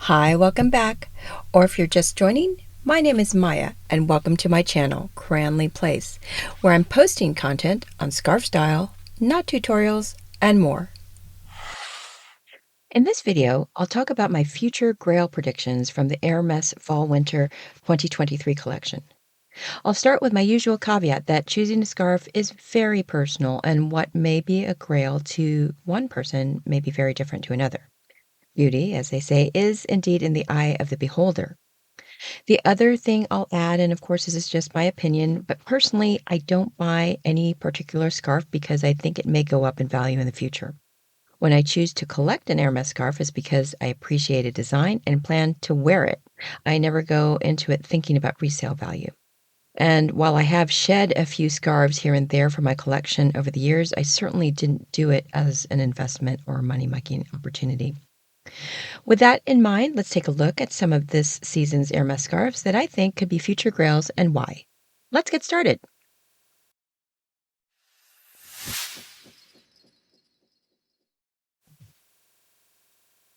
Hi, welcome back. Or if you're just joining, my name is Maya, and welcome to my channel, Cranleyplace, where I'm posting content on scarf style, knot tutorials, and more. In this video, I'll talk about my future Grail predictions from the Hermès Fall-Winter 2023 collection. I'll start with my usual caveat that choosing a scarf is very personal, and what may be a Grail to one person may be very different to another. Beauty, as they say, is indeed in the eye of the beholder. The other thing I'll add, and of course this is just my opinion, but personally I don't buy any particular scarf because I think it may go up in value in the future. When I choose to collect an Hermès scarf is because I appreciate a design and plan to wear it. I never go into it thinking about resale value. And while I have shed a few scarves here and there from my collection over the years, I certainly didn't do it as an investment or money-making opportunity. With that in mind, let's take a look at some of this season's Hermès scarves that I think could be future grails and why. Let's get started.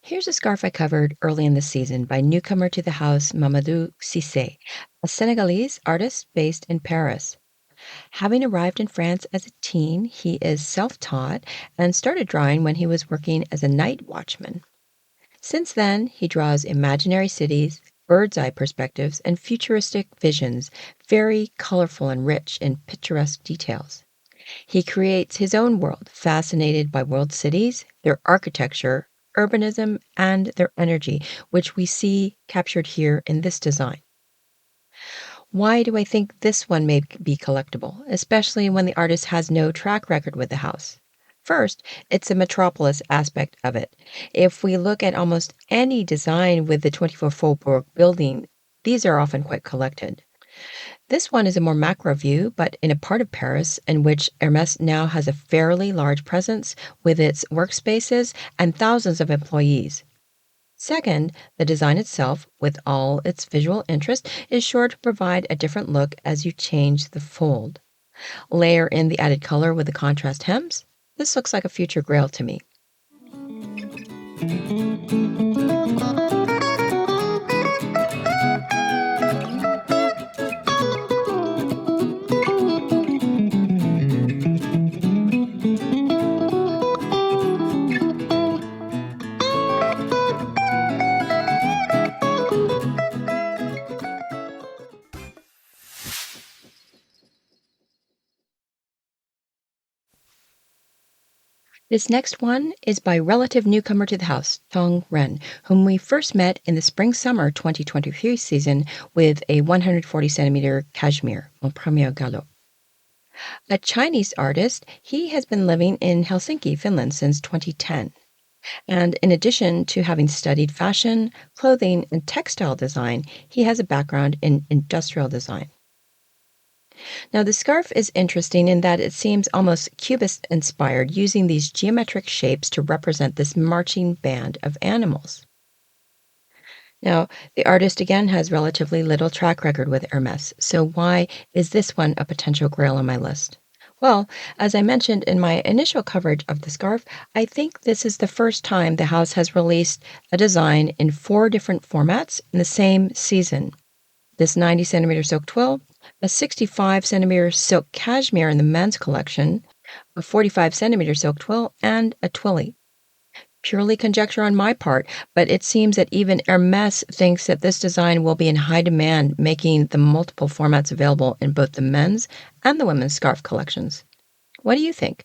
Here's a scarf I covered early in the season by newcomer to the house Mamadou Cissé, a Senegalese artist based in Paris. Having arrived in France as a teen, he is self-taught and started drawing when he was working as a night watchman. Since then, he draws imaginary cities, bird's-eye perspectives, and futuristic visions, very colorful and rich in picturesque details. He creates his own world, fascinated by world cities, their architecture, urbanism, and their energy, which we see captured here in this design. Why do I think this one may be collectible, especially when the artist has no track record with the house? First, it's a metropolis aspect of it. If we look at almost any design with the 24 Faubourg building, these are often quite collected. This one is a more macro view, but in a part of Paris in which Hermès now has a fairly large presence with its workspaces and thousands of employees. Second, the design itself, with all its visual interest, is sure to provide a different look as you change the fold. Layer in the added color with the contrast hems. This looks like a future grail to me. This next one is by relative newcomer to the house, Tong, whom we first met in the spring-summer 2023 season with a 140 centimeter cashmere, Mon Premier Galop. A Chinese artist, he has been living in Helsinki, Finland since 2010. And in addition to having studied fashion, clothing, and textile design, he has a background in industrial design. Now, the scarf is interesting in that it seems almost Cubist-inspired, using these geometric shapes to represent this marching band of animals. Now, the artist again has relatively little track record with Hermès, so why is this one a potential grail on my list? Well, as I mentioned in my initial coverage of the scarf, I think this is the first time the house has released a design in 4 different formats in the same season. This 90 centimeter silk twill, a 65 centimeter silk cashmere in the men's collection, a 45 centimeter silk twill, and a twilly. Purely conjecture on my part, but it seems that even Hermès thinks that this design will be in high demand, making the multiple formats available in both the men's and the women's scarf collections. What do you think?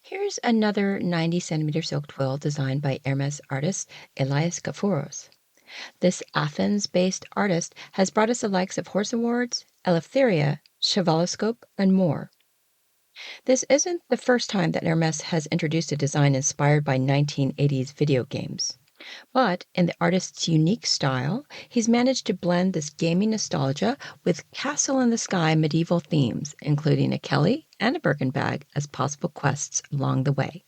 Here's another 90-centimeter silk twill designed by Hermès artist Elias Kafouros. This Athens-based artist has brought us the likes of Horse Awards, Eleftheria, Chevaloscope, and more. This isn't the first time that Hermès has introduced a design inspired by 1980s video games. But in the artist's unique style, he's managed to blend this gaming nostalgia with castle-in-the-sky medieval themes, including a Kelly and a Birkin bag as possible quests along the way.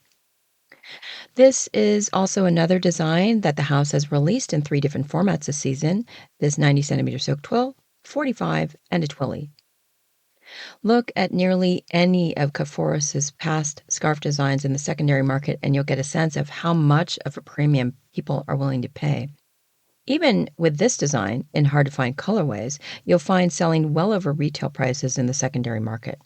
This is also another design that the house has released in 3 different formats this season, this 90-centimeter silk twill, 45, and a twilly. Look at nearly any of Kafouros' past scarf designs in the secondary market and you'll get a sense of how much of a premium people are willing to pay. Even with this design, in hard-to-find colorways, you'll find selling well over retail prices in the secondary market.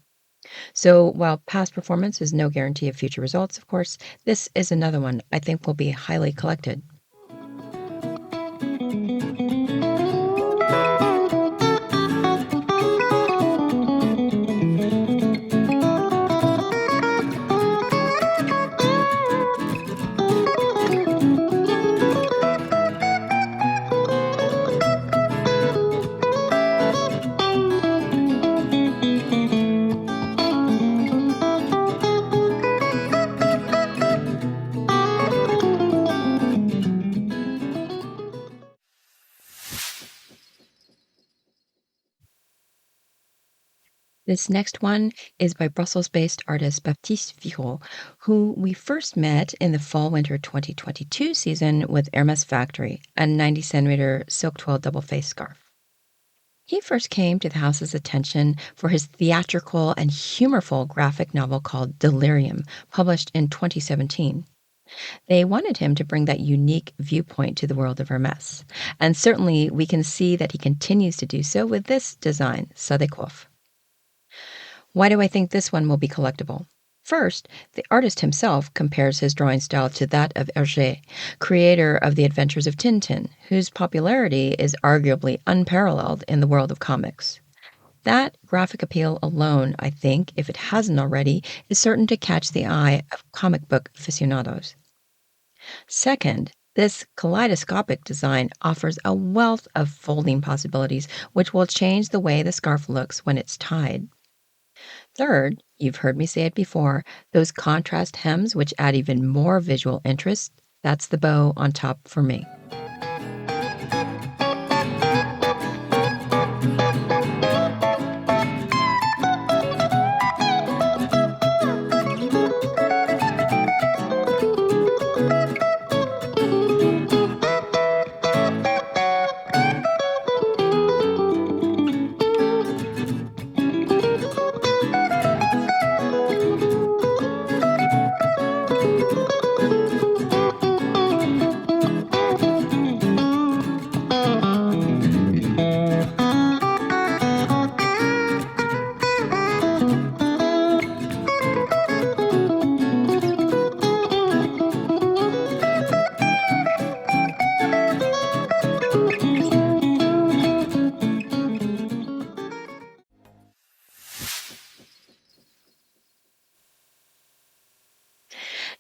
So while past performance is no guarantee of future results, of course, this is another one I think will be highly collected. This next one is by Brussels-based artist Baptiste Virot, who we first met in the fall-winter 2022 season with Hermès Factory, a 90-centimeter silk twill double-face scarf. He first came to the house's attention for his theatrical and humorful graphic novel called Delirium, published in 2017. They wanted him to bring that unique viewpoint to the world of Hermès, and certainly we can see that he continues to do so with this design, Décoiffe. Why do I think this one will be collectible? First, the artist himself compares his drawing style to that of Hergé, creator of The Adventures of Tintin, whose popularity is arguably unparalleled in the world of comics. That graphic appeal alone, I think, if it hasn't already, is certain to catch the eye of comic book aficionados. Second, this kaleidoscopic design offers a wealth of folding possibilities, which will change the way the scarf looks when it's tied. Third, you've heard me say it before, those contrast hems which add even more visual interest, that's the bow on top for me.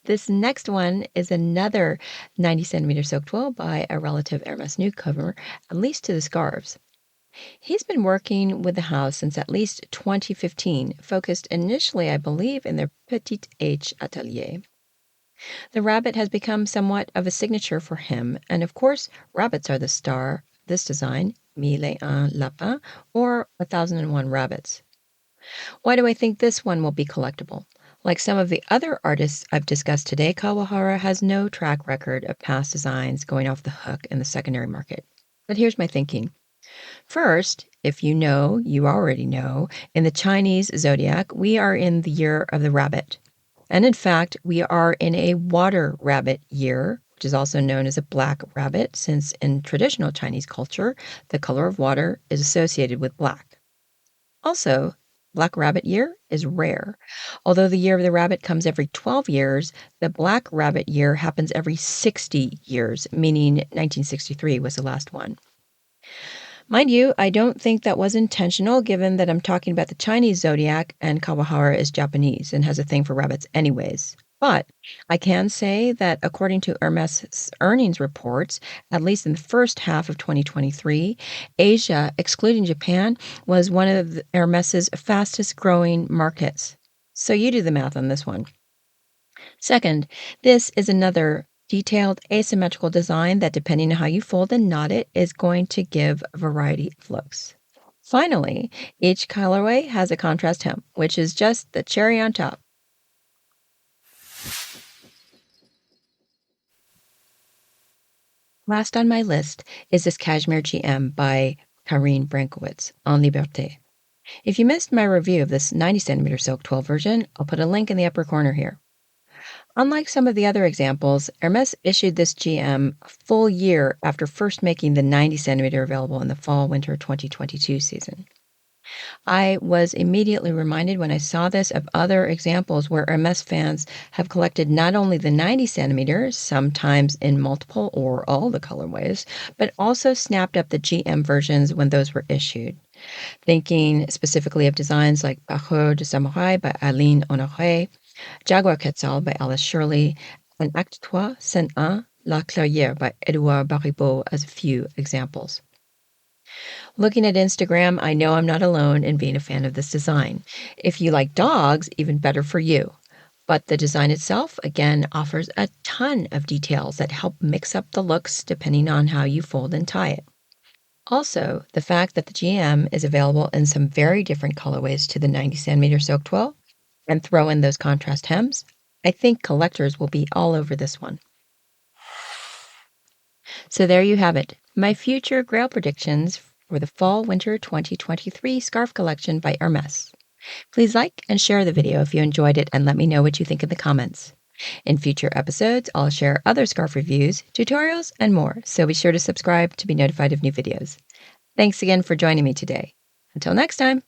This next one is another 90-centimeter silk twill by a relative Hermès newcomer, at least to the scarves. He's been working with the house since at least 2015, focused initially, I believe, in their Petite H atelier. The rabbit has become somewhat of a signature for him, and of course, rabbits are the star of this design, Mille et un Lapins, or 1001 Rabbits. Why do I think this one will be collectible? Like some of the other artists I've discussed today, Kawahara has no track record of past designs going off the hook in the secondary market. But here's my thinking. First, if you know, you already know, in the Chinese zodiac, we are in the year of the rabbit. And in fact, we are in a water rabbit year, which is also known as a black rabbit, since in traditional Chinese culture, the color of water is associated with black. Also, Black Rabbit year is rare. Although the year of the rabbit comes every 12 years, the Black Rabbit year happens every 60 years, meaning 1963 was the last one. Mind you, I don't think that was intentional, given that I'm talking about the Chinese zodiac and Kawahara is Japanese and has a thing for rabbits anyways. But I can say that according to Hermès' earnings reports, at least in the first half of 2023, Asia, excluding Japan, was one of Hermès' fastest growing markets. So you do the math on this one. Second, this is another detailed asymmetrical design that, depending on how you fold and knot it, is going to give a variety of looks. Finally, each colorway has a contrast hem, which is just the cherry on top. Last on my list is this Cashmere GM by Carine Brancowitz on Liberté. If you missed my review of this 90 centimeter silk twill version, I'll put a link in the upper corner here. Unlike some of the other examples, Hermès issued this GM a full year after first making the 90 centimeter available in the fall-winter 2022 season. I was immediately reminded when I saw this of other examples where Hermès fans have collected not only the 90 centimeters, sometimes in multiple or all the colorways, but also snapped up the GM versions when those were issued. Thinking specifically of designs like Parcours de Samouraï by Aline Honoré, Jaguar Quetzal by Alice Shirley, and Acte, Scène, La Clarière by Édouard Baribeaud as a few examples. Looking at Instagram, I know I'm not alone in being a fan of this design. If you like dogs, even better for you. But the design itself, again, offers a ton of details that help mix up the looks depending on how you fold and tie it. Also, the fact that the GM is available in some very different colorways to the 90 centimeter silk twill, and throw in those contrast hems, I think collectors will be all over this one. So there you have it, my future Grail predictions for the Fall-Winter 2023 scarf collection by Hermès. Please like and share the video if you enjoyed it, and let me know what you think in the comments. In future episodes, I'll share other scarf reviews, tutorials, and more, so be sure to subscribe to be notified of new videos. Thanks again for joining me today. Until next time!